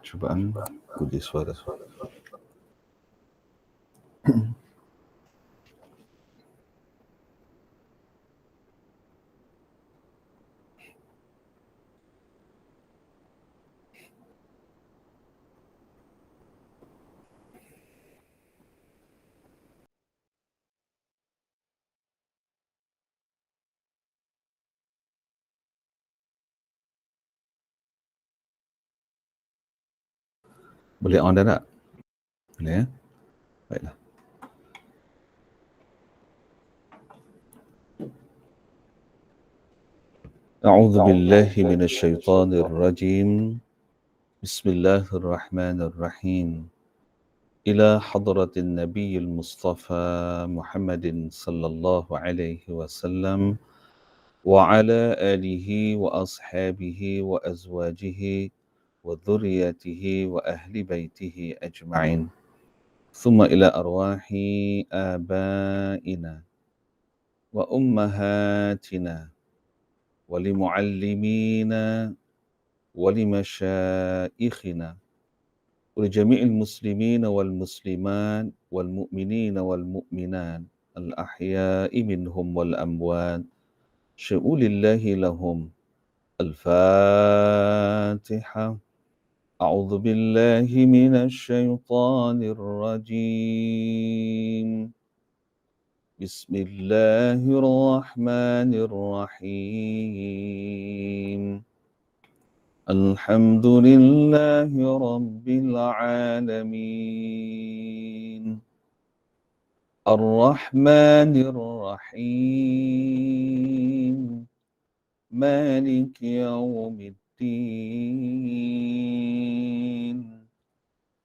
cubaan uji suara. Boleh on dah tak? Boleh ya? Baiklah. أعوذ بالله من الشيطان الرجيم بسم الله الرحمن الرحيم إلى حضرة النبي المصطفى محمد صلى الله عليه وسلم وعلى آله وأصحابه وأزواجه وذريته وأهل بيته أجمعين ثم إلى أرواح آبائنا وأمهاتنا ولمعلمينا ولمشائخنا ولجميع المسلمين والمسلمات والمؤمنين والمؤمنات الأحياء منهم والأموات شؤون الله لهم الفاتحة. أعوذ بالله من الشيطان الرجيم بسم الله الرحمن الرحيم الحمد لله رب العالمين الرحمن الرحيم مالك يوم الدين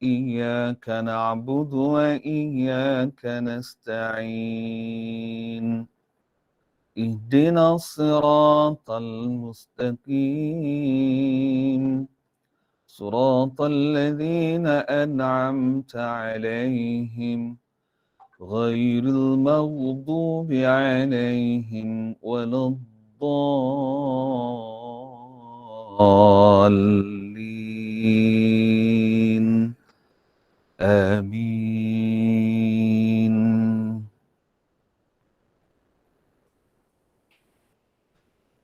إياك نعبد وإياك نستعين اهدنا الصراط المستقيم صراط الذين أنعمت عليهم غير المغضوب عليهم ولا الضالين آمين.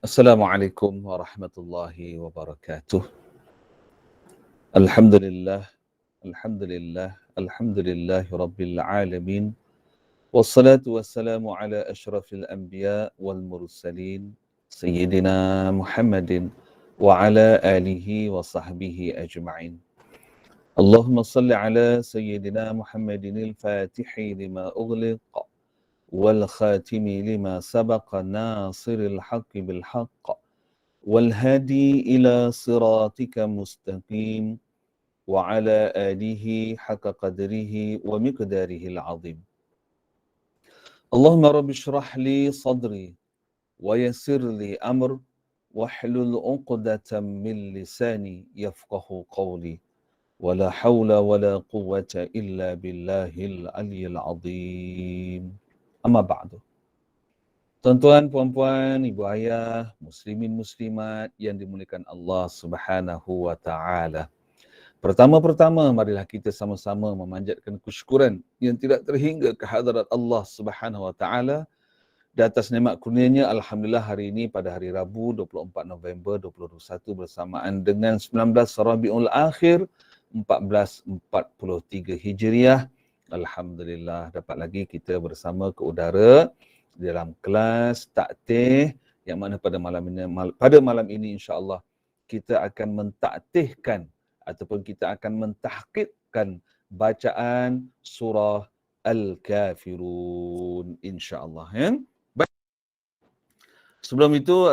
Assalamualaikum warahmatullahi wabarakatuh. Alhamdulillah, alhamdulillah, alhamdulillahi rabbil alamin. Wassalatu wassalamu ala ashrafil anbiya wal mursalin Sayyidina Muhammadin wa ala alihi wa sahbihi ajma'in. Allahumma salli ala Sayyidina Muhammadin al-fatihi lima ughliq wal khatimi lima sabaqa nasiril haqqi bil haqq wal hadi ila siratika mustaqim wa ala alihi haqqa qadrihi wa miqdarihi al-azim. Allahumma rabbi shrah li sadri wa yassir li amr wahlul 'uqdatam min lisani yafqahu qawli wala haula wala quwwata illa billahil aliyyil azim. Amma ba'du. Tuan-tuan, puan-puan, ibu ayah, muslimin muslimat yang dimuliakan Allah Subhanahu wa taala. Pertama-pertama, marilah kita sama-sama memanjatkan kesyukuran yang tidak terhingga ke hadirat Allah Subhanahu wa taala di atas nikmat kurnianya. Alhamdulillah, hari ini pada hari Rabu 24 November 2021 bersamaan dengan 19 Rabiul Akhir 1443 Hijriah. Alhamdulillah, dapat lagi kita bersama ke udara dalam kelas taktih yang mana pada malam ini insya-Allah kita akan mentaktihkan ataupun kita akan mentahqiqkan bacaan surah Al-Kafirun insya-Allah ya. Sebelum itu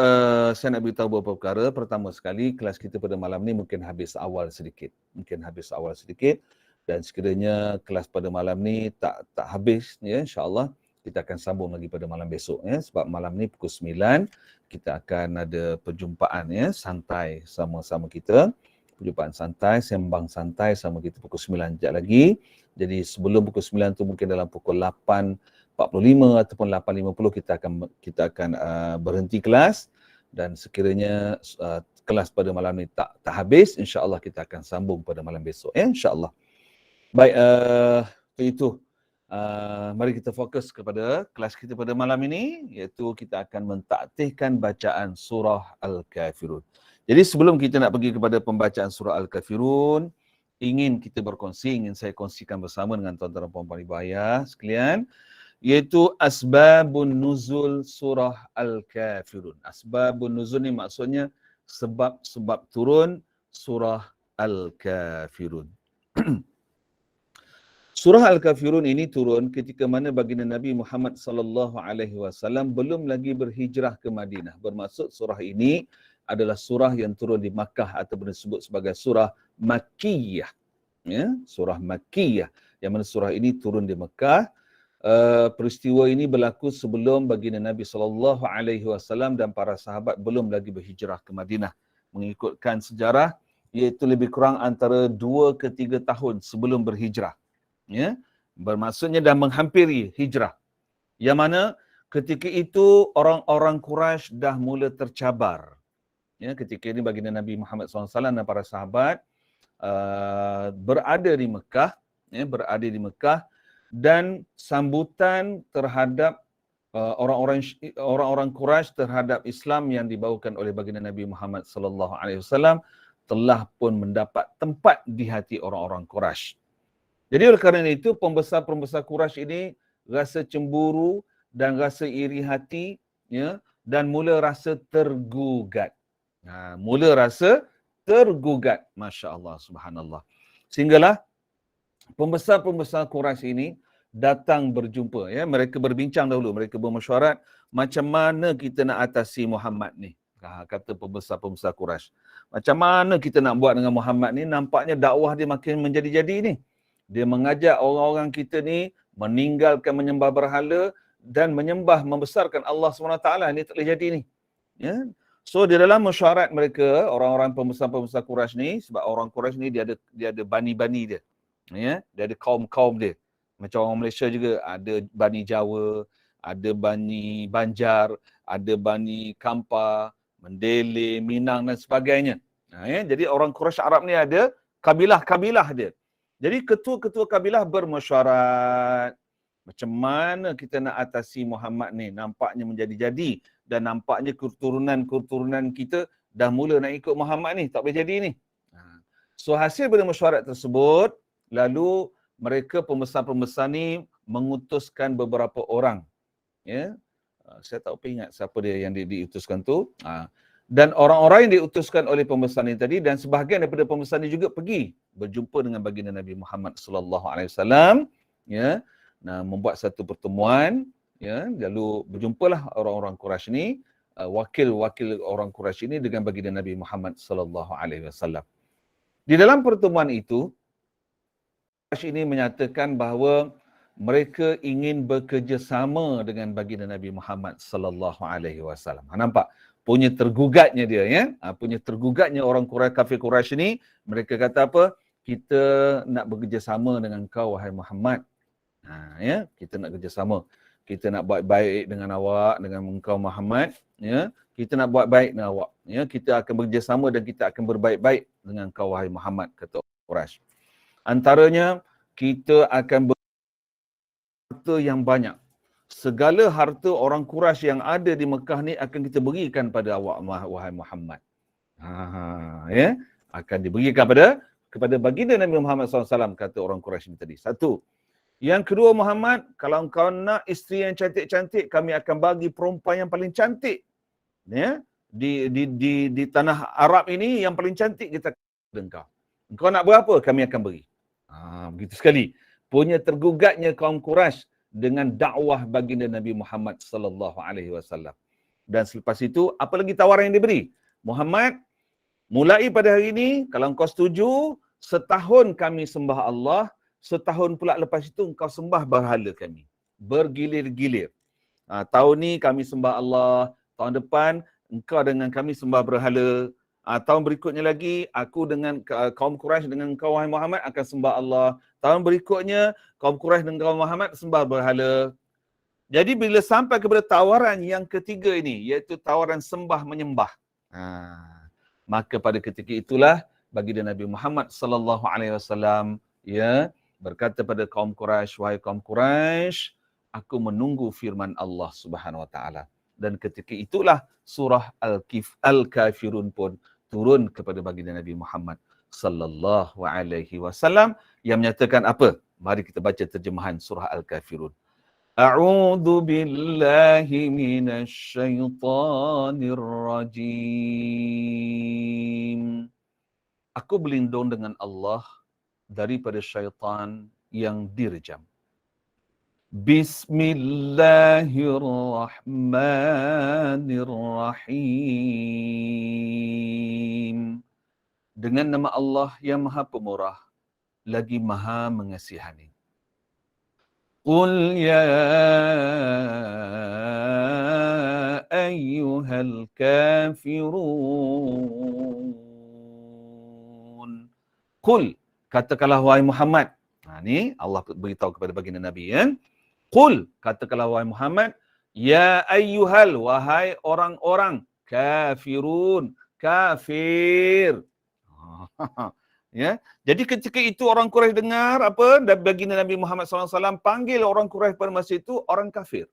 saya nak beritahu beberapa perkara. Pertama sekali, kelas kita pada malam ni mungkin habis awal sedikit. Dan sekiranya kelas pada malam ni tak habis ya, insya-Allah kita akan sambung lagi pada malam besok ya, sebab malam ni pukul 9 kita akan ada perjumpaan ya, santai sama-sama kita. Perjumpaan santai, sembang santai sama kita pukul 9 sekejap lagi. Jadi sebelum pukul 9 tu mungkin dalam pukul 8.45 ataupun 8.50 kita akan berhenti kelas, dan sekiranya kelas pada malam ni tak habis, insya-Allah kita akan sambung pada malam besok ya, insya-Allah. Baik, itu mari kita fokus kepada kelas kita pada malam ini, iaitu kita akan mentaktihkan bacaan surah Al-Kafirun. Jadi sebelum kita nak pergi kepada pembacaan surah Al-Kafirun, ingin saya kongsikan bersama dengan tuan-tuan dan puan-puan ibu ayah sekalian, iaitu asbabun nuzul surah Al-Kafirun. Asbabun nuzul ni maksudnya sebab-sebab turun surah Al-Kafirun. Surah Al-Kafirun ini turun ketika mana baginda Nabi Muhammad sallallahu alaihi wasallam belum lagi berhijrah ke Madinah. Bermaksud surah ini adalah surah yang turun di Makkah ataupun disebut sebagai surah Makkiyah. Ya, surah Makkiyah. Yang mana surah ini turun di Mekah. Peristiwa ini berlaku sebelum baginda Nabi sallallahu alaihi wasallam dan para sahabat belum lagi berhijrah ke Madinah. Mengikutkan sejarah, iaitu lebih kurang antara 2 ke 3 tahun sebelum berhijrah. Ya, bermaksudnya dah menghampiri hijrah. Yang mana ketika itu orang-orang Quraisy dah mula tercabar. Ya, ketika ini baginda Nabi Muhammad SAW dan para sahabat berada di Mekah, dan sambutan terhadap orang-orang Quraisy terhadap Islam yang dibawakan oleh baginda Nabi Muhammad SAW telah pun mendapat tempat di hati orang-orang Quraisy. Jadi oleh kerana itu, pembesar-pembesar Quraisy ini rasa cemburu dan rasa iri hati, ya, dan mula rasa tergugat. Masya Allah, subhanallah. Sehinggalah pembesar-pembesar Quraisy ini datang berjumpa. Ya, mereka berbincang dahulu, mereka bermesyuarat macam mana kita nak atasi Muhammad ni. Kata pembesar-pembesar Quraisy. Macam mana kita nak buat dengan Muhammad ni? Nampaknya dakwah dia makin menjadi-jadi ni. Dia mengajak orang-orang kita ni meninggalkan menyembah berhala dan membesarkan Allah SWT. Ini tak boleh jadi ni. Ya. So di dalam mesyuarat mereka, orang-orang pembesar-pembesar Quraisy ni, sebab orang Quraisy ni dia ada bani-bani dia. Ya, dia ada kaum-kaum dia. Macam orang Malaysia juga ada Bani Jawa, ada Bani Banjar, ada Bani Kampar, Mendele, Minang dan sebagainya. Ya, jadi orang Quraisy Arab ni ada kabilah-kabilah dia. Jadi ketua-ketua kabilah bermesyuarat macam mana kita nak atasi Muhammad ni. Nampaknya menjadi-jadi dan nampaknya keturunan kita dah mula nak ikut Muhammad ni. Tak boleh jadi ni. So hasil daripada mesyuarat tersebut, lalu mereka pembesar-pembesar ni mengutuskan beberapa orang. Ya, saya tak ingat siapa dia yang diutuskan tu. Dan orang-orang yang diutuskan oleh pembesar ni tadi, dan sebahagian daripada pembesar ni juga pergi berjumpa dengan baginda Nabi Muhammad sallallahu alaihi wasallam, ya, membuat satu pertemuan, ya, lalu berjumpalah orang-orang Quraisy ni, wakil-wakil orang Quraisy ini dengan baginda Nabi Muhammad sallallahu alaihi wasallam. Di dalam pertemuan itu, Quraisy ini menyatakan bahawa mereka ingin bekerjasama dengan baginda Nabi Muhammad sallallahu alaihi wasallam. Nampak? Punya tergugatnya dia, ya. Punya tergugatnya orang kafir Quraisy ni, mereka kata apa? Kita nak bekerjasama dengan kau wahai Muhammad. Ya, kita nak kerjasama. Kita nak buat baik dengan awak, dengan engkau Muhammad, ya. Kita nak buat baik dengan awak, ya. Kita akan bekerjasama dan kita akan berbaik-baik dengan kau wahai Muhammad, kata Quraisy. Antaranya, kita akan harta yang banyak. Segala harta orang Quraisy yang ada di Mekah ni akan kita berikan pada awak wahai Muhammad. Ya, akan diberikan kepada baginda Nabi Muhammad SAW, kata orang Quraisy ni tadi. Satu. Yang kedua, Muhammad, kalau engkau nak isteri yang cantik-cantik, kami akan bagi perempuan yang paling cantik. Ya, di tanah Arab ini yang paling cantik kita kepada engkau. Engkau nak berapa? Kami akan beri. Begitu sekali. Punya tergugatnya kaum Quraisy dengan dakwah baginda Nabi Muhammad sallallahu alaihi wasallam. Dan selepas itu, apa lagi tawaran yang diberi? Muhammad, mulai pada hari ini, kalau engkau setuju, setahun kami sembah Allah, setahun pula lepas itu engkau sembah berhala kami. Bergilir-gilir. Tahun ni kami sembah Allah, tahun depan engkau dengan kami sembah berhala. Tahun berikutnya lagi, aku dengan kaum Quraisy dengan engkau wahai Muhammad akan sembah Allah. Tahun berikutnya, kaum Quraisy dan kaum Muhammad sembah berhala. Jadi bila sampai kepada tawaran yang ketiga ini, iaitu tawaran sembah menyembah. Maka pada ketika itulah baginda Nabi Muhammad sallallahu alaihi wasallam berkata pada kaum Quraisy, wahai kaum Quraisy, aku menunggu firman Allah Subhanahu wa taala. Dan ketika itulah surah Al-Kafirun pun turun kepada baginda Nabi Muhammad sallallahu alaihi wasallam yang menyatakan apa? Mari kita baca terjemahan surah Al-Kafirun. A'udzu billahi minasy syaithanir rajim. Aku berlindung dengan Allah daripada syaitan yang direjam. Bismillahirrahmanirrahim. Dengan nama Allah yang Maha Pemurah lagi Maha Mengasihani. Qul ya ayyuhal kafirun. Qul, katakanlah wahai Muhammad. Ni Allah beritahu kepada baginda Nabi ya. Qul, katakanlah wahai Muhammad, ya ayyuhal, wahai orang-orang kafirun, kafir. Ya, jadi ketika itu orang Quraisy dengar apa? Dan baginda Nabi Muhammad SAW panggil orang Quraisy pada masa itu orang kafir.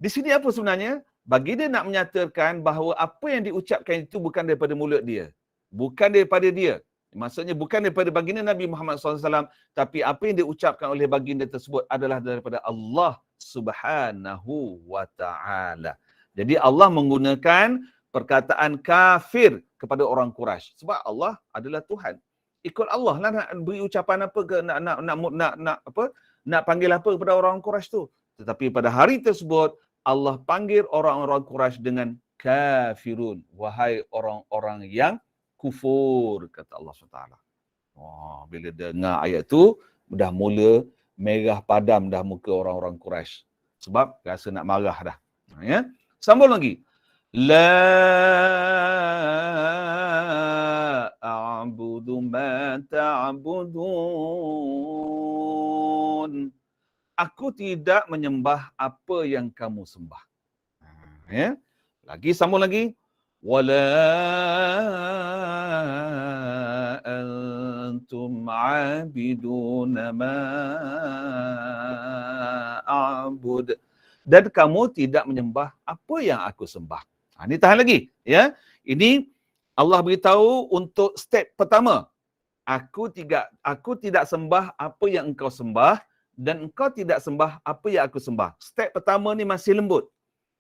Di sini apa sebenarnya? Baginda nak menyatakan bahawa apa yang diucapkan itu bukan daripada mulut dia. Bukan daripada dia. Maksudnya bukan daripada baginda Nabi Muhammad SAW, tapi apa yang diucapkan oleh baginda tersebut adalah daripada Allah Subhanahu wa ta'ala. Jadi Allah menggunakan perkataan kafir kepada orang Quraisy sebab Allah adalah Tuhan. Ikut Allah lah nak beri ucapan apa ke, nak panggil apa kepada orang Quraisy tu. Tetapi pada hari tersebut Allah panggil orang-orang Quraisy dengan kafirun, wahai orang-orang yang kufur, kata Allah SWT. Wah, bila dengar ayat tu dah mula merah padam dah muka orang-orang Quraisy sebab rasa nak marah dah. Ya. Sambung lagi. La a'budu ma ta'budun. Aku tidak menyembah apa yang kamu sembah. Ya. Lagi sambung lagi. Wala antum 'abiduna ma a'bud. Dan kamu tidak menyembah apa yang aku sembah. Ini tahan lagi, ya. Ini Allah beritahu untuk step pertama. Aku tidak sembah apa yang engkau sembah dan engkau tidak sembah apa yang aku sembah. Step pertama ni masih lembut.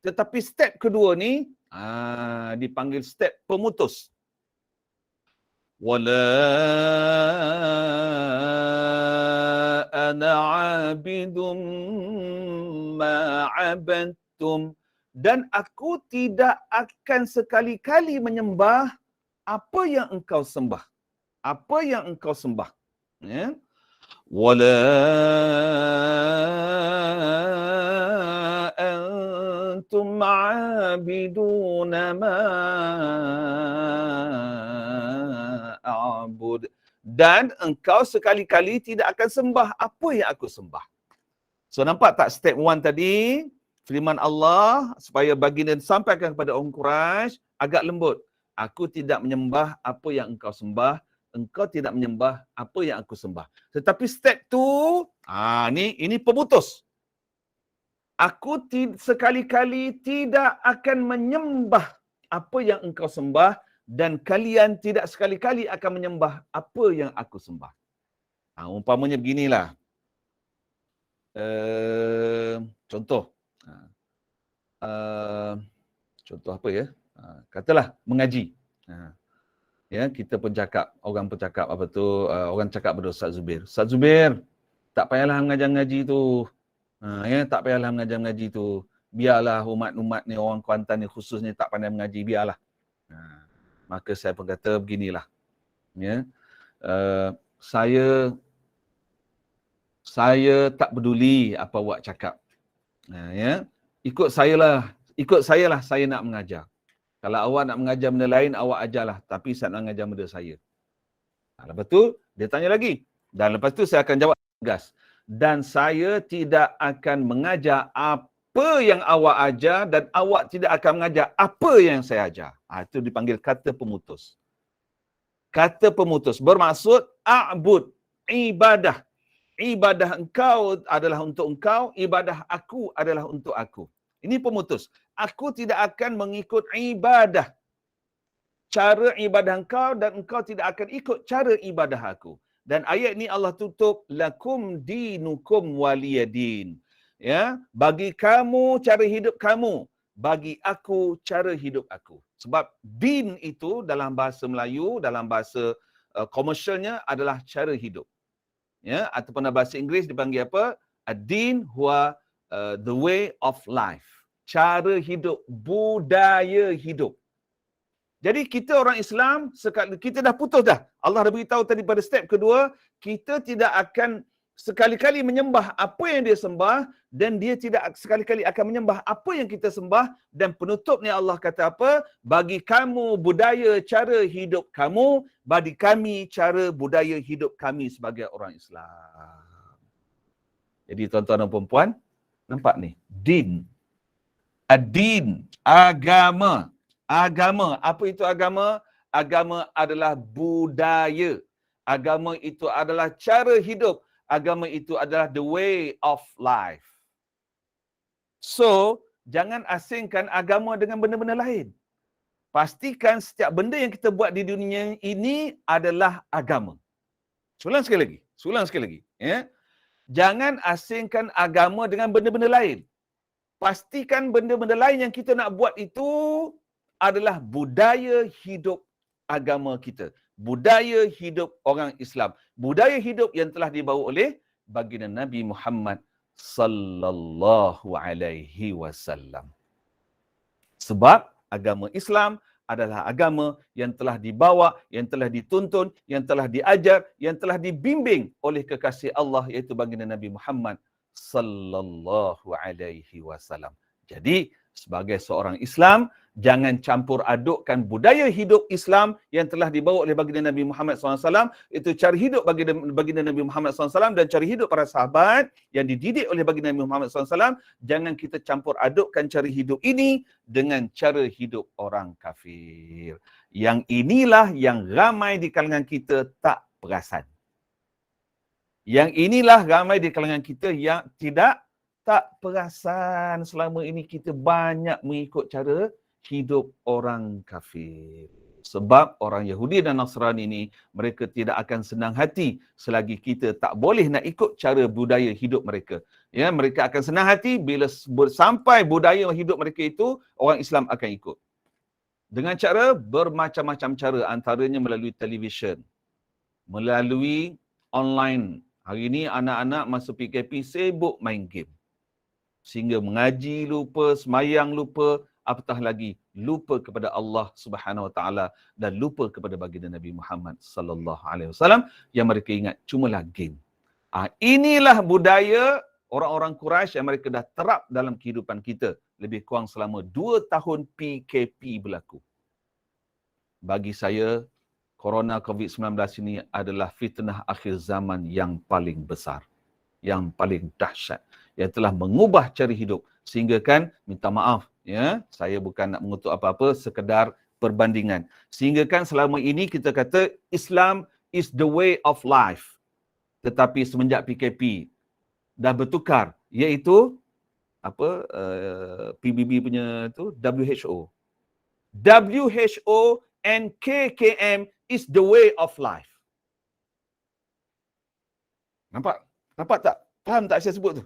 Tetapi step kedua ni dipanggil step pemutus. Wala ana 'abidum ma 'abadtum. Dan aku tidak akan sekali-kali menyembah apa yang engkau sembah. Apa yang engkau sembah. Ya. Wala antum 'abiduna ma a'bud. Dan engkau sekali-kali tidak akan sembah apa yang aku sembah. So nampak tak step 1 tadi? Firman Allah supaya baginda sampaikan kepada orang Quraisy agak lembut. Aku tidak menyembah apa yang engkau sembah, engkau tidak menyembah apa yang aku sembah. Tetapi step tu, ini pemutus. Aku sekali-kali tidak akan menyembah apa yang engkau sembah dan kalian tidak sekali-kali akan menyembah apa yang aku sembah. Umpamanya beginilah. Contoh. Contoh apa ya? Katalah mengaji. Ya, kita pun cakap, orang pun cakap apa tu, orang cakap pada Ustaz Zubir. Ustaz Zubir, tak payahlah mengajar ngaji tu. Ya, tak payahlah mengajar ngaji tu. Biarlah umat-umat ni, orang Kuantan ni khususnya tak pandai mengaji, biarlah. Maka saya pun kata beginilah. Ya. Saya tak peduli apa awak cakap. Ya. Ikut saya lah saya nak mengajar. Kalau awak nak mengajar benda lain, awak ajarlah. Tapi saya nak mengajar benda saya. Lepas tu, dia tanya lagi. Dan lepas tu saya akan jawab tegas. Dan saya tidak akan mengajar apa yang awak ajar dan awak tidak akan mengajar apa yang saya ajar. Itu dipanggil kata pemutus. Kata pemutus bermaksud a'bud, ibadah. Ibadah engkau adalah untuk engkau, ibadah aku adalah untuk aku. Ini pemutus. Aku tidak akan mengikut ibadah, cara ibadah engkau, dan engkau tidak akan ikut cara ibadah aku. Dan ayat ni Allah tutup, lakum dinukum waliyadin. Ya, bagi kamu cara hidup kamu, bagi aku cara hidup aku. Sebab din itu dalam bahasa Melayu, dalam bahasa komersialnya adalah cara hidup. Ya, ataupun dalam bahasa Inggeris dipanggil apa? Ad-din huwa the way of life. Cara hidup, budaya hidup. Jadi kita orang Islam, kita dah putus dah. Allah dah beritahu tadi pada step kedua, kita tidak akan sekali-kali menyembah apa yang dia sembah, dan dia tidak sekali-kali akan menyembah apa yang kita sembah. Dan penutupnya Allah kata apa? Bagi kamu budaya cara hidup kamu, bagi kami cara budaya hidup kami sebagai orang Islam. Jadi tuan-tuan dan puan-puan, nampak ni? Din. Ad-din, agama. Agama, apa itu agama? Agama adalah budaya. Agama itu adalah cara hidup. Agama itu adalah the way of life. So, jangan asingkan agama dengan benda-benda lain. Pastikan setiap benda yang kita buat di dunia ini adalah agama. Ulang sekali lagi. Ya? Jangan asingkan agama dengan benda-benda lain. Pastikan benda-benda lain yang kita nak buat itu adalah budaya hidup agama kita. Budaya hidup orang Islam. Budaya hidup yang telah dibawa oleh baginda Nabi Muhammad sallallahu alaihi wasallam. Sebab agama Islam adalah agama yang telah dibawa, yang telah dituntun, yang telah diajar, yang telah dibimbing oleh kekasih Allah, iaitu baginda Nabi Muhammad sallallahu alaihi wasallam. Jadi, sebagai seorang Islam, jangan campur adukkan budaya hidup Islam yang telah dibawa oleh baginda Nabi Muhammad SAW, itu cara hidup baginda Nabi Muhammad SAW dan cara hidup para sahabat yang dididik oleh baginda Nabi Muhammad SAW. Jangan kita campur adukkan cara hidup ini dengan cara hidup orang kafir. Yang inilah yang ramai di kalangan kita tak perasan. Yang inilah ramai di kalangan kita yang tak perasan selama ini kita banyak mengikut cara hidup orang kafir. Sebab orang Yahudi dan Nasrani ini, mereka tidak akan senang hati selagi kita tak boleh nak ikut cara budaya hidup mereka. Ya, mereka akan senang hati bila sampai budaya hidup mereka itu, orang Islam akan ikut. Dengan cara bermacam-macam cara, antaranya melalui televisyen, melalui online. Hari ini anak-anak masa PKP sibuk main game. Sehingga mengaji lupa, semayang lupa, apatah lagi lupa kepada Allah Subhanahu Wa Taala dan lupa kepada baginda Nabi Muhammad sallallahu alaihi wasallam, yang mereka ingat cumalah game. Inilah budaya orang-orang Quraisy yang mereka dah terap dalam kehidupan kita lebih kurang selama 2 tahun PKP berlaku. Bagi saya, Corona COVID-19 ini adalah fitnah akhir zaman yang paling besar, yang paling dahsyat, yang telah mengubah cara hidup. Sehingga kan, minta maaf, ya, saya bukan nak mengutuk apa-apa, sekedar perbandingan. Sehingga kan selama ini kita kata Islam is the way of life. Tetapi semenjak PKP dah bertukar, iaitu PBB punya tu WHO. WHO and KKM is the way of life. Nampak tak? Faham tak saya sebut tu?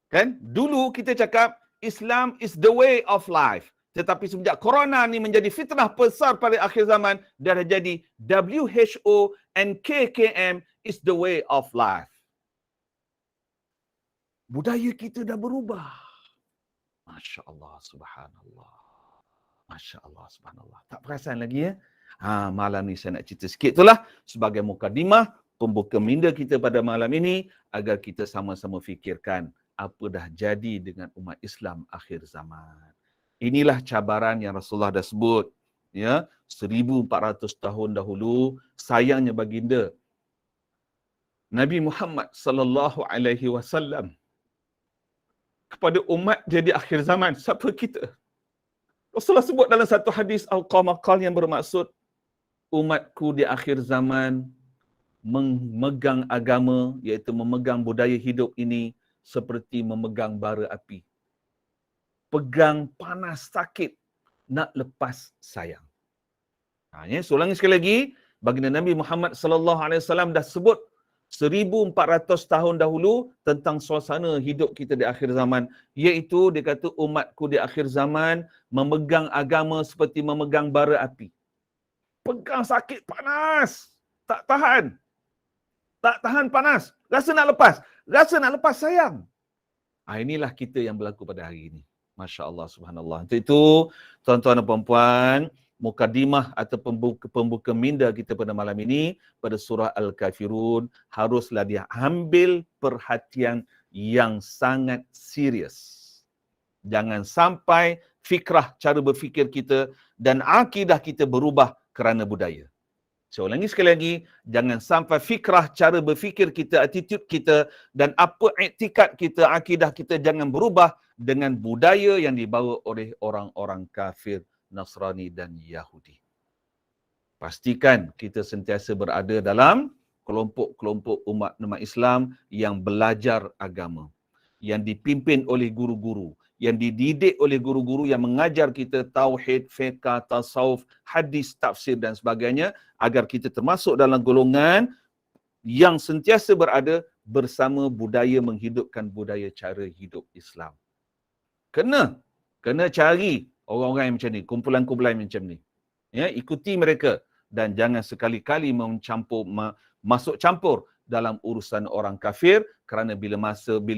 Kan? Dulu kita cakap Islam is the way of life. Tetapi semenjak corona ni menjadi fitnah besar pada akhir zaman, dah jadi WHO and KKM is the way of life. Budaya kita dah berubah. Masya Allah, subhanallah. Masya Allah, subhanallah. Tak perasan lagi ya? Malam ni saya nak cerita sikit itulah sebagai mukadimah, pembuka minda kita pada malam ini, agar kita sama-sama fikirkan apa dah jadi dengan umat Islam akhir zaman. Inilah cabaran yang Rasulullah dah sebut, ya, 1400 tahun dahulu. Sayangnya baginda Nabi Muhammad sallallahu alaihi wasallam kepada umat dia di akhir zaman. Siapa kita? Rasulullah sebut dalam satu hadis al-qamaqal yang bermaksud umatku di akhir zaman memegang agama, iaitu memegang budaya hidup ini seperti memegang bara api. Pegang panas sakit, nak lepas sayang. Ulangi sekali lagi, baginda Nabi Muhammad sallallahu alaihi wasallam dah sebut 1400 tahun dahulu tentang suasana hidup kita di akhir zaman, iaitu dia kata umatku di akhir zaman memegang agama seperti memegang bara api. Pegang sakit panas, tak tahan. Tak tahan panas, rasa nak lepas sayang. Inilah kita yang berlaku pada hari ini. Masya Allah, subhanallah. Untuk itu, tuan-tuan dan puan-puan, mukadimah atau pembuka minda kita pada malam ini, pada surah Al-Kafirun, haruslah dia ambil perhatian yang sangat serius. Jangan sampai fikrah, cara berfikir kita dan akidah kita berubah kerana budaya. Saya ulangi sekali lagi, jangan sampai fikrah, cara berfikir kita, attitude kita dan apa iktikad kita, akidah kita jangan berubah dengan budaya yang dibawa oleh orang-orang kafir, Nasrani dan Yahudi. Pastikan kita sentiasa berada dalam kelompok-kelompok umat Islam yang belajar agama, yang dipimpin oleh guru-guru, yang dididik oleh guru-guru yang mengajar kita tauhid, fiqh, tasawuf, hadis, tafsir dan sebagainya, agar kita termasuk dalam golongan yang sentiasa berada bersama budaya, menghidupkan budaya cara hidup Islam. Kena cari orang-orang yang macam ni, kumpulan-kumpulan macam ni. Ya, ikuti mereka dan jangan sekali-kali masuk campur dalam urusan orang kafir, kerana bila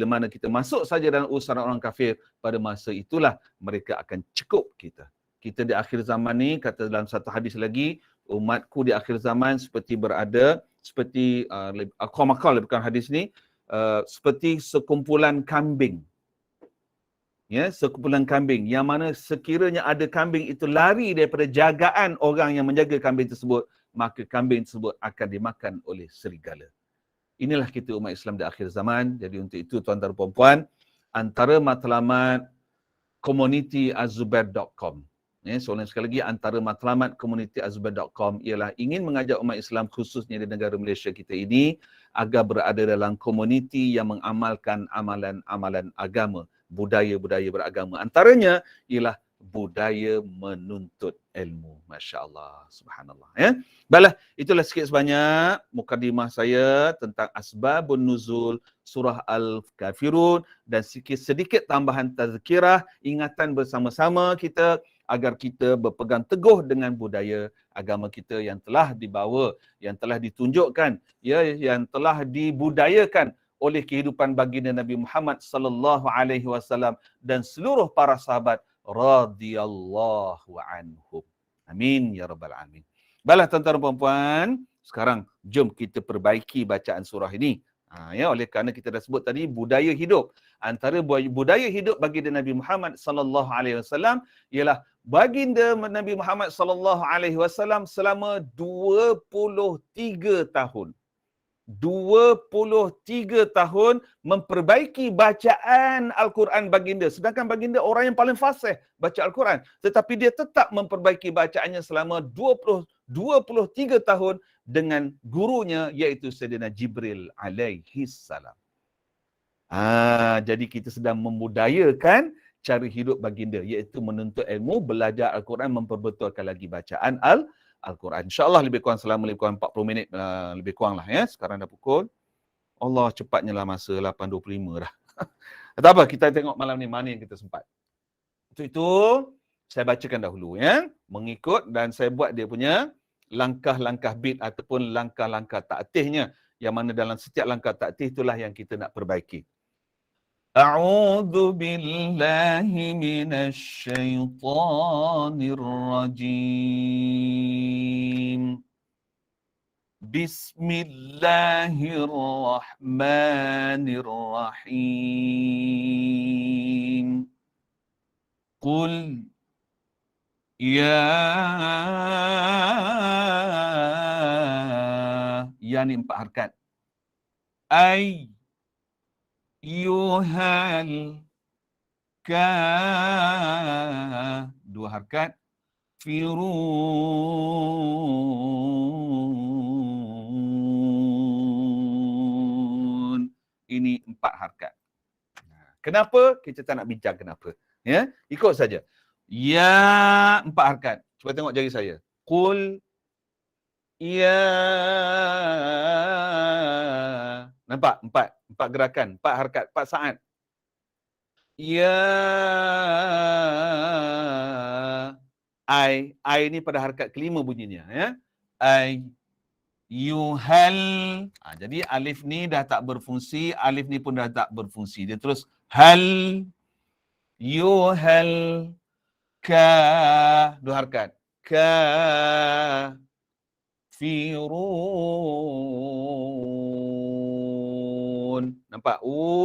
mana kita masuk saja dalam urusan orang kafir, pada masa itulah mereka akan cekup kita. Kita di akhir zaman ni, kata dalam satu hadis lagi, umatku di akhir zaman seperti berada, seperti al-qamaqal bukan hadis ni, seperti sekumpulan kambing. Ya, sekumpulan kambing, yang mana sekiranya ada kambing itu lari daripada jagaan orang yang menjaga kambing tersebut, maka kambing tersebut akan dimakan oleh serigala. Inilah kita umat Islam di akhir zaman. Jadi untuk itu tuan-tuan dan puan-puan, antara matlamat komunitiazubair.com, soalan sekali lagi, antara matlamat komunitiazubair.com ialah ingin mengajak umat Islam khususnya di negara Malaysia kita ini agar berada dalam komuniti yang mengamalkan amalan-amalan agama, budaya-budaya beragama. Antaranya ialah budaya menuntut ilmu. Masya Allah, subhanallah. Ya? Baiklah, itulah sikit sebanyak mukadimah saya tentang asbabun nuzul surah Al-Kafirun dan sedikit tambahan tazkirah, ingatan bersama-sama kita agar kita berpegang teguh dengan budaya agama kita yang telah dibawa, yang telah ditunjukkan, ya, yang telah dibudayakan oleh kehidupan baginda Nabi Muhammad sallallahu alaihi wasallam dan seluruh para sahabat radhiyallahu anhum. Amin ya rabbal alamin. Baiklah tuan-tuan dan puan-puan, sekarang jom kita perbaiki bacaan surah ini. Ya, oleh kerana kita dah sebut tadi budaya hidup. Antara budaya hidup baginda Nabi Muhammad sallallahu alaihi wasallam ialah baginda Nabi Muhammad sallallahu alaihi wasallam selama 23 tahun. 23 tahun memperbaiki bacaan Al-Quran baginda. Sedangkan baginda orang yang paling fasih baca Al-Quran. Tetapi dia tetap memperbaiki bacaannya selama 23 tahun dengan gurunya, iaitu Sayyidina Jibril alaihi salam. Jadi kita sedang membudayakan cara hidup baginda, iaitu menuntut ilmu, belajar Al-Quran, memperbetulkan lagi bacaan Al-Quran. InsyaAllah lebih kurang selama lebih kurang 40 minit lebih kurang lah ya. Sekarang dah pukul, Allah cepatnya lah masa 8.25 dah. Tak apa, kita tengok malam ni mana yang kita sempat. Untuk itu, saya bacakan dahulu ya. Mengikut dan saya buat dia punya langkah-langkah bit ataupun langkah-langkah taktihnya. Yang mana dalam setiap langkah taktih itulah yang kita nak perbaiki. A'udzu billahi minasy syaithanir rajim. Bismillahirrahmanirrahim. Qul ya ni 4 harakat. Ayyuhal ka, dua harkat. Firun, ini 4 harkat. Kenapa? Kita tak nak bincang kenapa. Ya, ikut saja. Ya, 4 harkat. Cuba tengok jari saya. Qul ya. Nampak? 4 gerakan, 4 harkat, 4 saat. Ya. I ni pada harkat kelima bunyinya, ya. Yuhal. Jadi alif ni dah tak berfungsi, alif ni pun dah tak berfungsi. Dia terus hal. Yuhal ka, 2 harkat. Ka firun. Nampak?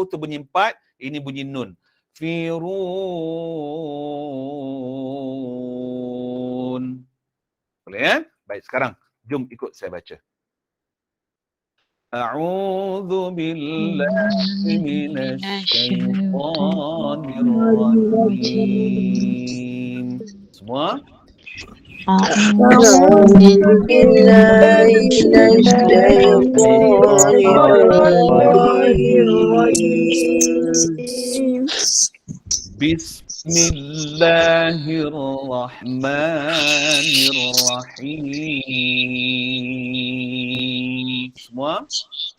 Tu bunyi 4, ini bunyi nun. Firun. Boleh ya? Baik, sekarang jom ikut saya baca. A'udzu billahi minasy syaithanir rajim. Semua? A'udzu billahi minasy syaitanir rajim. Bismillahirrahmanirrahim. Semua?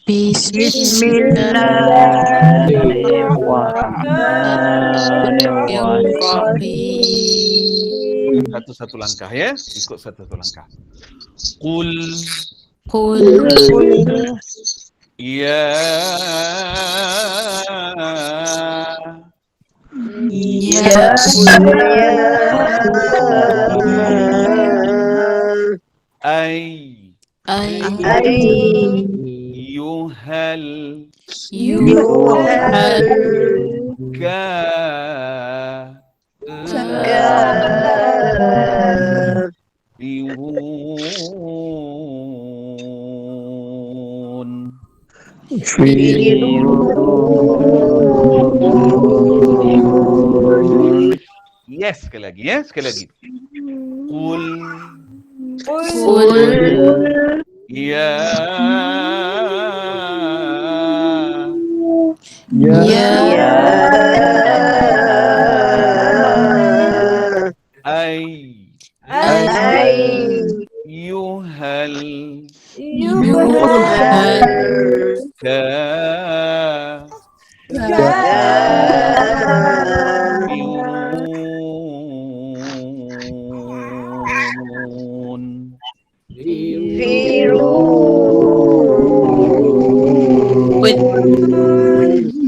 Bismillahirrahmanirrahim. Satu-satu langkah ya. Ikut satu-satu langkah. Qul ya. Ya. Yuhal ka firun. Yes, sekali lagi ya, sekali lagi. Qul ya. Yuhal ka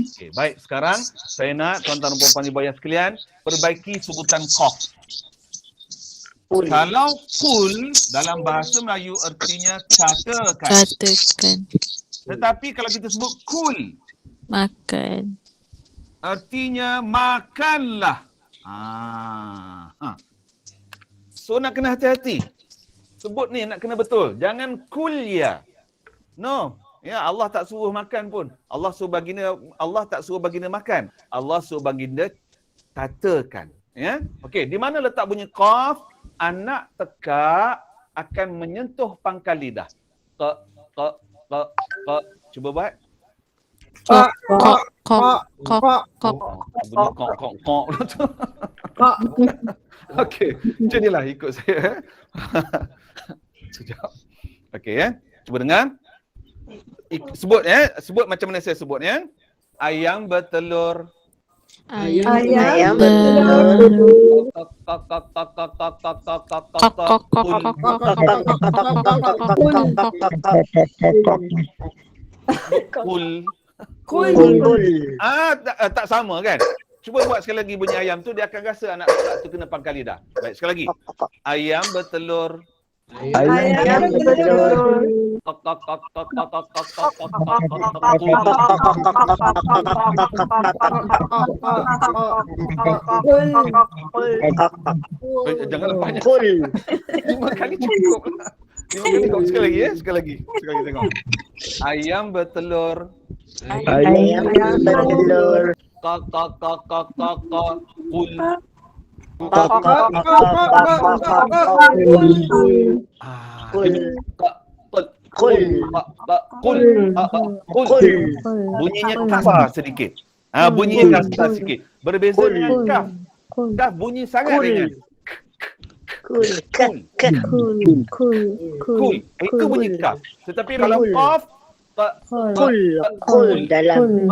Okey, baik. Sekarang saya nak tuan-tuan dan puan-puan ibu ayah sekalian perbaiki sebutan qaf. Kalau kul dalam bahasa Melayu artinya katakan. Tetapi kalau kita sebut kul, makan, artinya makanlah. So nak kena hati-hati. Sebut ni nak kena betul. Jangan kul ya. No. Ya, Allah tak suruh makan pun. Allah tak suruh baginda makan. Allah suruh baginda katakan. Ya. Okey, di mana letak bunyi qaf? Anak tekak akan menyentuh pangkal lidah. Cuba buat. Bunyi kok. Okey, jadilah ikut saya. Sekejap. Okey ya. Cuba dengar. Sebut ya, sebut macam mana saya sebut ya. Ayam bertelur. Ayam bertelur. Kul. Tak sama kan? Cuba buat sekali lagi bunyi ayam tu, dia akan rasa anak tu kena pangkal lidah. Baik, sekali lagi. Ayam bertelur. Ayam bertelur. Jangan banyak. 5 kali cukup. 5 kali cukup. Sekali lagi ya, sekali lagi tengok. Ayam bertelur. Ayam bertelur. Qul. Qul. Qul. Bunyinya kasar sedikit. Bunyinya kasar sikit. Berbeza dengan kaf. Kaf bunyi sangat ringan. Kul. Itu bunyi kaf. Tetapi kalau qaf dalam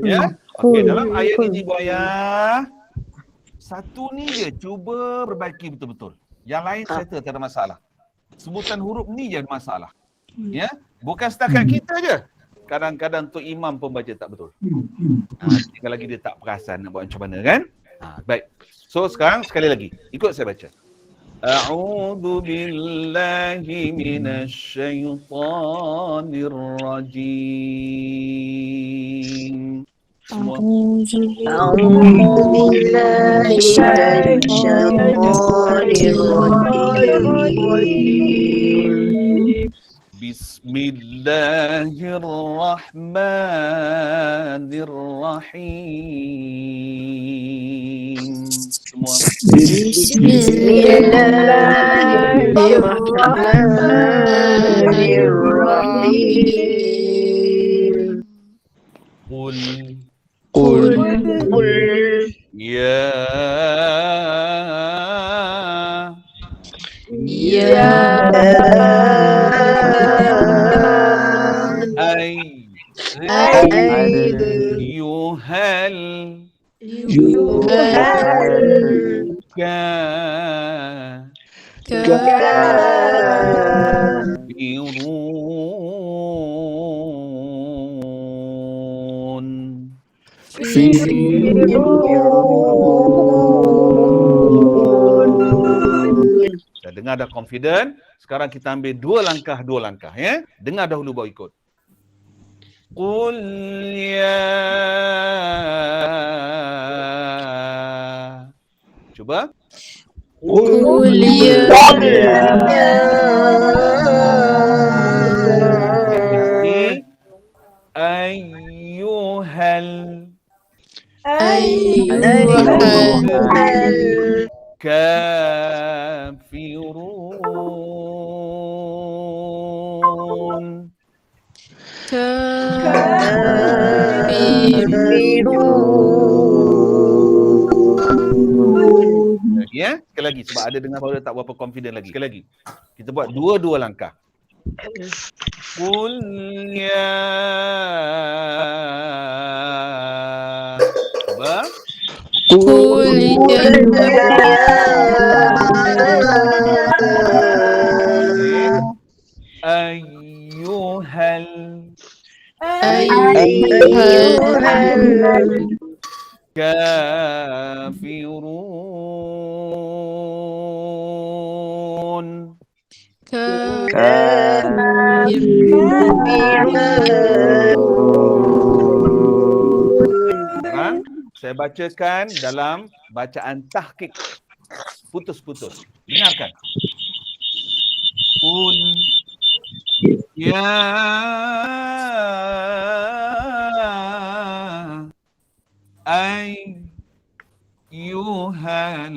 ya. Okey, dalam ayat ini Ibu Ayah, satu ni je cuba perbaiki betul-betul. Yang lain settle, tak ada masalah. Sebutan huruf ni je ada masalah. Ya, bukan setakat kita je. Kadang-kadang tu imam pun baca tak betul. Tinggal lagi dia tak perasan nak buat macam mana kan? Baik. So sekarang sekali lagi ikut saya baca. A'udzu billahi minasyaitonir rajim. أعوذ بالله من الشيطان الرجيم بسم الله الرحمن الرحيم. بسم الله الرحمن الرحيم قل يا Dah dengar dah confident. Sekarang kita ambil dua langkah ya. Dengar dahulu baru ikut. Qul ya. Cuba. Qul ya. Ayyuhal kafirun. Ya, sekali lagi sebab ada dengar baru tak berapa confident lagi. Sekali lagi. Kita buat dua-dua langkah. Qul ya. Coba. Qul ya. Ayyuhal kafirun. Sekarang saya bacakan dalam bacaan tahqiq. Putus-putus. Dengarkan. Qul ya ayyuhal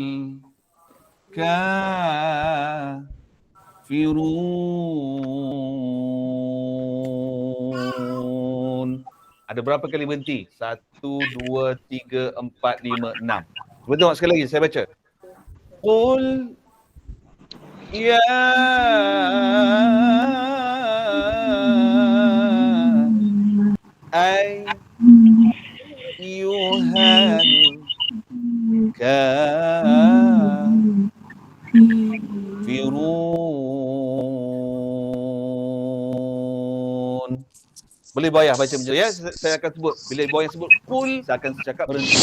kafirun. Ada berapa kali berhenti? 1, 2, 3, 4, 5, 6. Cuba tengok sekali lagi, saya baca. Qul ya ayyuhal kafirun. Boleh bayar baca macam ya. Saya akan sebut. Bila Ibu Ayah sebut qul, saya akan cakap berhenti.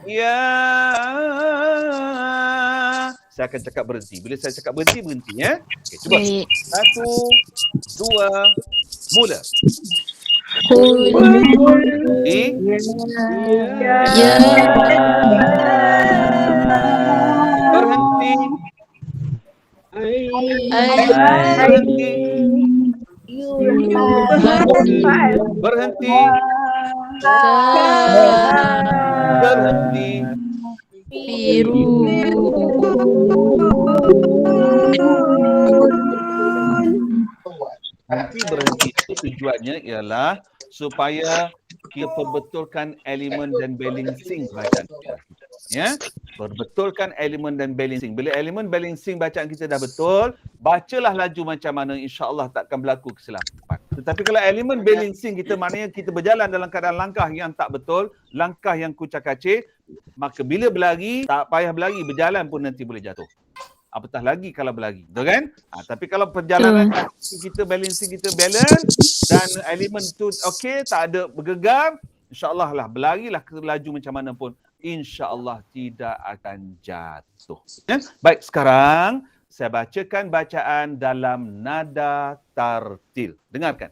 Ya. Saya akan cakap berhenti. Bila saya cakap berhenti, berhenti ya. Okey, cuba. 1, 2, mula. Qul ya. Berhenti. Berhenti. berhenti. Berhenti itu tujuannya ialah supaya kita perbetulkan elemen dan balancing bacaan kita. Ya, perbetulkan elemen dan balancing. Bila elemen balancing bacaan kita dah betul, bacalah laju macam mana, insya-Allah takkan berlaku kesilapan. Tetapi kalau elemen balancing kita, maknanya kita berjalan dalam keadaan langkah yang tak betul, langkah yang kucak-kacir, maka bila berlari, tak payah berlari, berjalan pun nanti boleh jatuh. Apatah lagi kalau berlari, betul kan? Tapi kalau perjalanan kita balancing kita balance dan elemen tu okey, tak ada bergegar, insya-Allah lah berlarilah laju macam mana pun, insya-Allah tidak akan jatuh. Ya? Baik, sekarang saya bacakan bacaan dalam nada tartil. Dengarkan.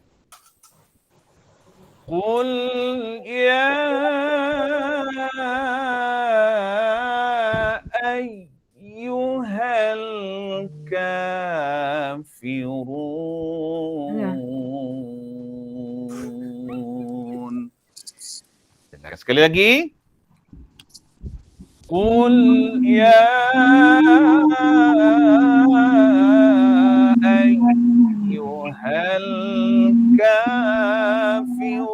Qul ya ayyuhal kafirun. Dengar sekali lagi. Qul ya ayyuhal kafirun.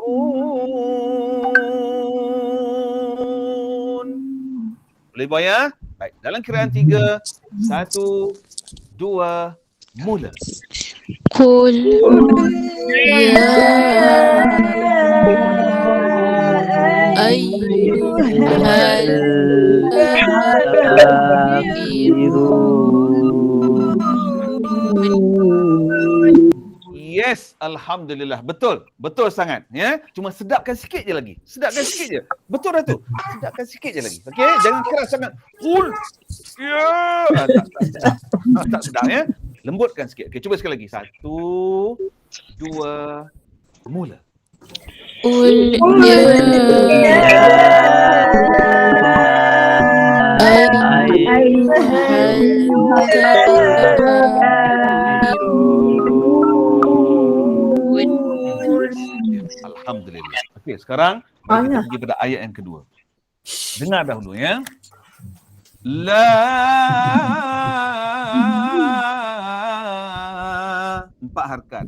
Boleh buat ya? Baik, dalam kiraan 3, 1, 2, mula. Qul ya ayyuhal kafirun. Yes, alhamdulillah. Betul. Betul sangat, ya. Cuma sedapkan sikit je lagi. Sedapkan sikit je. Betul dah tu. Sedapkan sikit je lagi. Okey, jangan keras sangat. Qul ya. Tak sedap ya. Lembutkan sikit. Okey, cuba sekali lagi. 1, 2, mula. Qul ya ayyuhal kafirun. Alhamdulillah. Okey, sekarang mari kita pergi pada ayat yang kedua. Dengar dahulu ya. La 4 harakat.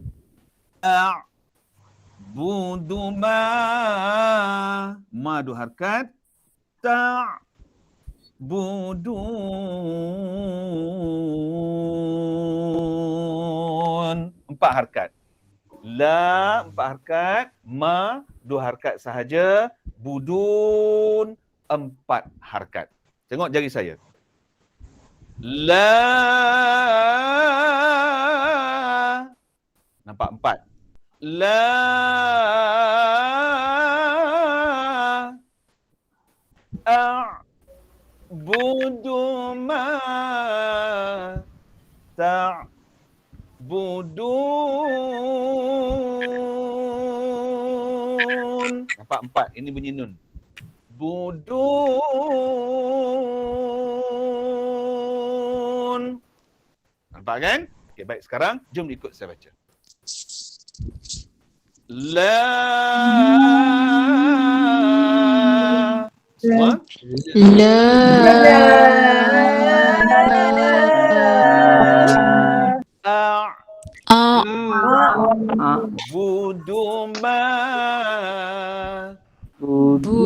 A'budu ma 2 harakat. Ta'budun 4 harakat. La 4 harakat, ma 2 harakat sahaja, budun 4 harakat. Tengok jari saya. La, nampak 4. La a'budu ma ta'budun. Nampak 4, ini bunyi nun. Budun. Nampak kan? Okey, baik, sekarang jom ikut saya baca. La. Semua? La a'budu ma a'budu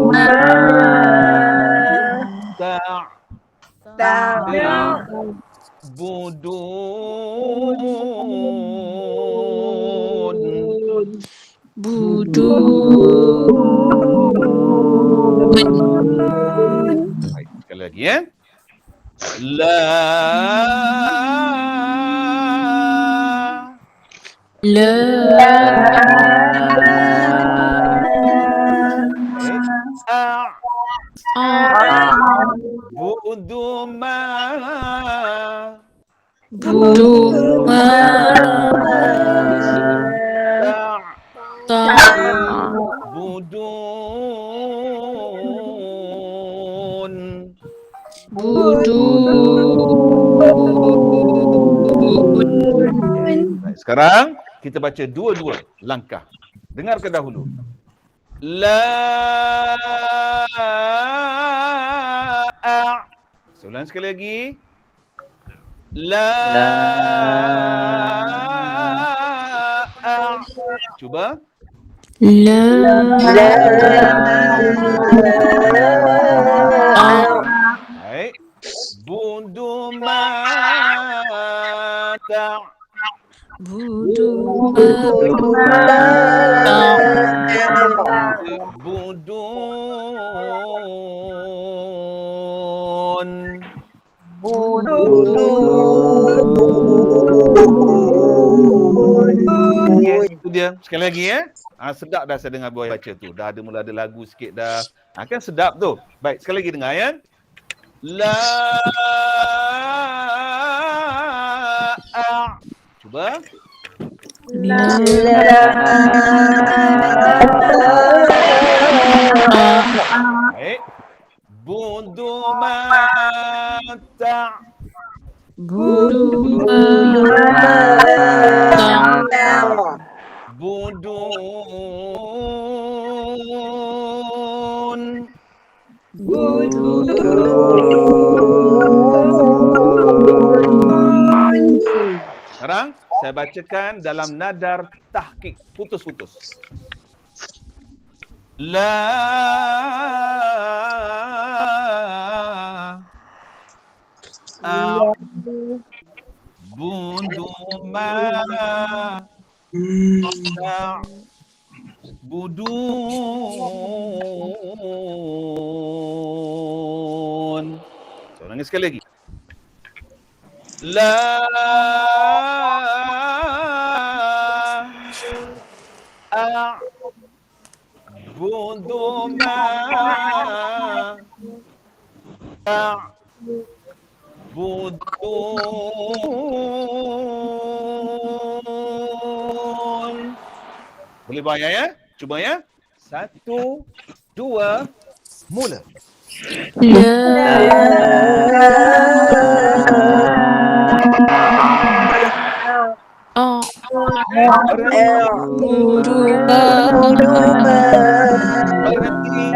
ma ta'budun. Baik, sekali lagi ya. La a'budu ma Baik, sekarang kita baca dua-dua langkah. Dengarkan dahulu. La Ulang sekali lagi. La Cuba. La Baik. Bundu mata. Budu mata Budun. Yes, itu dia. Sekali lagi ya. Sedap dah saya dengar boy baca tu. Dah mula ada lagu sikit dah. Kan sedap tu. Baik, sekali lagi dengar ya. La Cuba. Baik. Bundu mata. Budu mata Budun. Sekarang saya bacakan dalam nadar tahqiq, putus-putus. La bundu ma budun. So, ulangi sekali lagi. La bundu ma budun. Boleh bayar ya? Cuba ya. 1, 2, mula. Berhenti.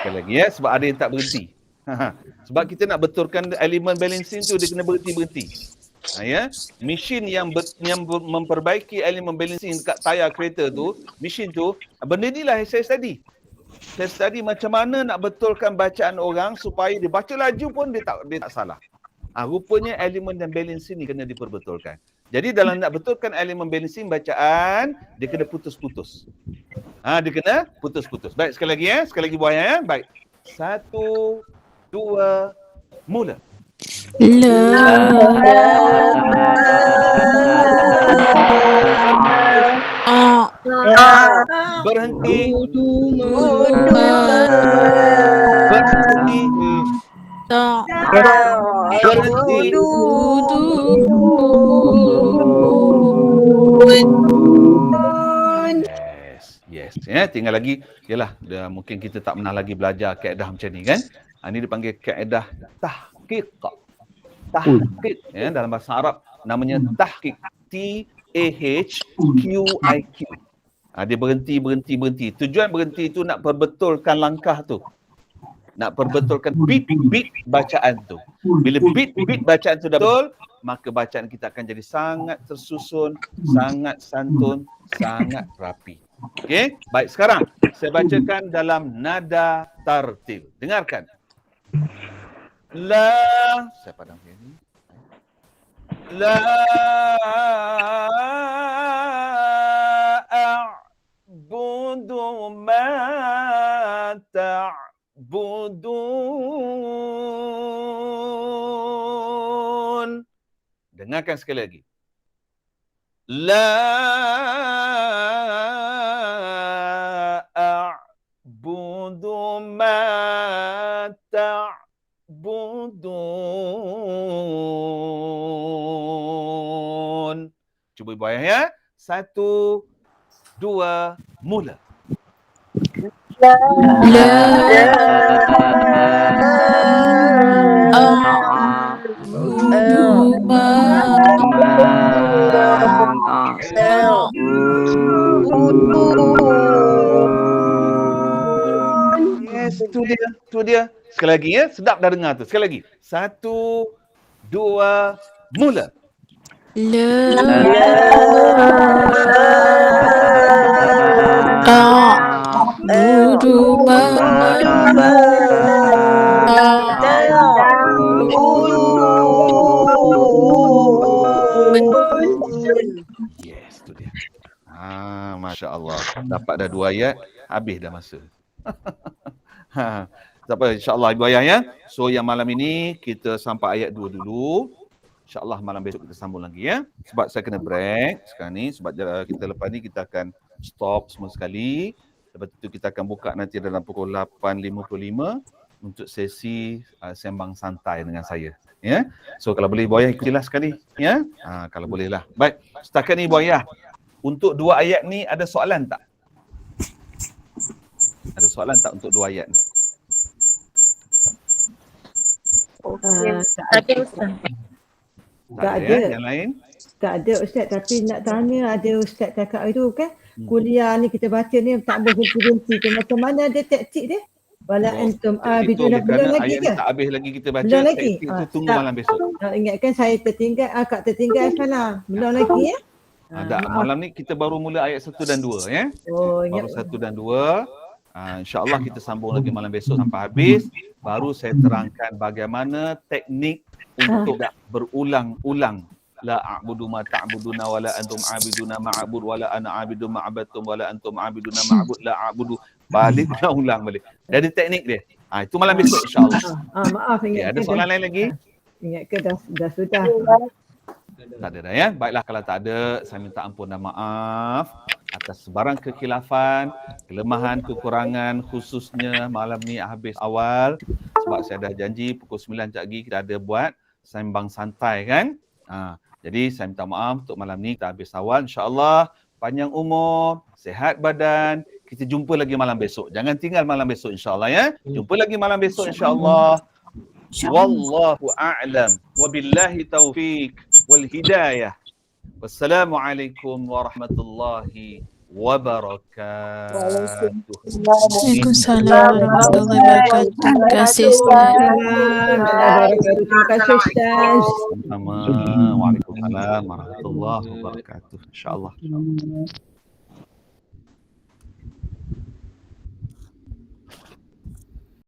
Sekali lagi ya, sebab ada yang tak berhenti. Sebab kita nak betulkan elemen balancing tu, dia kena berhenti-berhenti. Ya, mesin yang memperbaiki elemen balancing dekat tayar kereta tu, mesin tu, benda inilah yang saya study. Saya study macam mana nak betulkan bacaan orang supaya dia baca laju pun dia tak salah. Rupanya elemen dan balancing ni kena diperbetulkan. Jadi dalam nak betulkan elemen balancing bacaan, dia kena putus-putus. Dia kena putus-putus. Baik, sekali lagi ya. Sekali lagi buaya ya. Baik. 1, 2, mula. Berhenti. Berhenti. Berhenti. Yes. Ya, tinggal lagi yalah, mungkin kita tak pernah lagi belajar kaedah macam ni kan. Ini dipanggil kaedah tahqiq. Tahqiq ya, dalam bahasa Arab namanya tahqiq. TAHQIQ. Dia berhenti. Tujuan berhenti tu nak perbetulkan langkah tu. Nak perbetulkan beat bacaan tu. Bila beat bacaan tu dah betul, maka bacaan kita akan jadi sangat tersusun, sangat santun, sangat rapi. Okey, baik, sekarang saya bacakan dalam nada tartil. Dengarkan. La, saya padam ni. La a'budu ma ta'budun. Dengarkan sekali lagi. La a'budu ma ta'budun. Cuba ibu ayah ya. 1, 2, mula. Yes, tu dia. Sekali lagi ya, sedap dah dengar tu. Sekali lagi. 1, 2, mula. A'budu ma Yes, tu dia. Masya Allah. Dapat dah 2 ayat, habis dah masa. Tak apa, insyaAllah Ibu Ayah ya. So yang malam ini kita sampai ayat 2 dulu. InsyaAllah malam besok kita sambung lagi ya. Sebab saya kena break sekarang ni. Sebab kita lepas ni kita akan stop semua sekali. Lepas itu kita akan buka nanti dalam pukul 8.55 untuk sesi sembang santai dengan saya. Ya. So kalau boleh Ibu Ayah ikutilah sekali. Ya. Kalau boleh lah. Baik. Setakat ni Ibu Ayah. Untuk 2 ayat ni ada soalan tak? Ada soalan tak untuk 2 ayat ni? Tak ada. Yang lain? Tak ada Ustaz, tapi nak tanya ada Ustaz cakap itu kan kuliah ni kita baca ni tak boleh berhenti ke, macam mana ada taktik dia? Wala antum abiduna, belum lagi ke? Tak habis lagi kita baca. Belum lagi? Itu tunggu malam besok. Ingatkan saya tertinggal, akak tertinggal sana. Belum lagi ya? Malam ni kita baru mula ayat 1 dan 2 ya. Baru 1 dan 2. InsyaAllah kita sambung lagi malam besok sampai habis. Baru saya terangkan bagaimana teknik untuk berulang-ulang. La a'budu ma ta'buduna wala antum a'biduna ma'abud wala ana a'budu ma'abattum wala antum a'biduna ma'abud la a'budu. Balik ulang balik. Jadi teknik dia. Itu malam besok insyaAllah. Maaf ingat. Ada soalan lain lagi? Ingat ke dah sudah. Tak ada dah ya. Baiklah kalau tak ada, saya minta ampun dan maaf atas sebarang kekhilafan, kelemahan, kekurangan, khususnya malam ni habis awal sebab saya dah janji pukul 9 sekejap lagi kita ada buat sembang santai kan. Jadi saya minta maaf untuk malam ni kita habis awal. InsyaAllah panjang umur, sihat badan. Kita jumpa lagi malam besok. Jangan tinggal malam besok insyaAllah ya. Jumpa lagi malam besok insyaAllah. Wallahu a'lam. Wabillahi taufiq wal hidayah. Wassalamualaikum warahmatullahi wabarakatuh. Waalaikumsalam warahmatullahi wabarakatuh. Terima kasih Ustaz. Terima kasih Ustaz. Sama. Waalaikumsalam warahmatullahi wabarakatuh. InsyaAllah.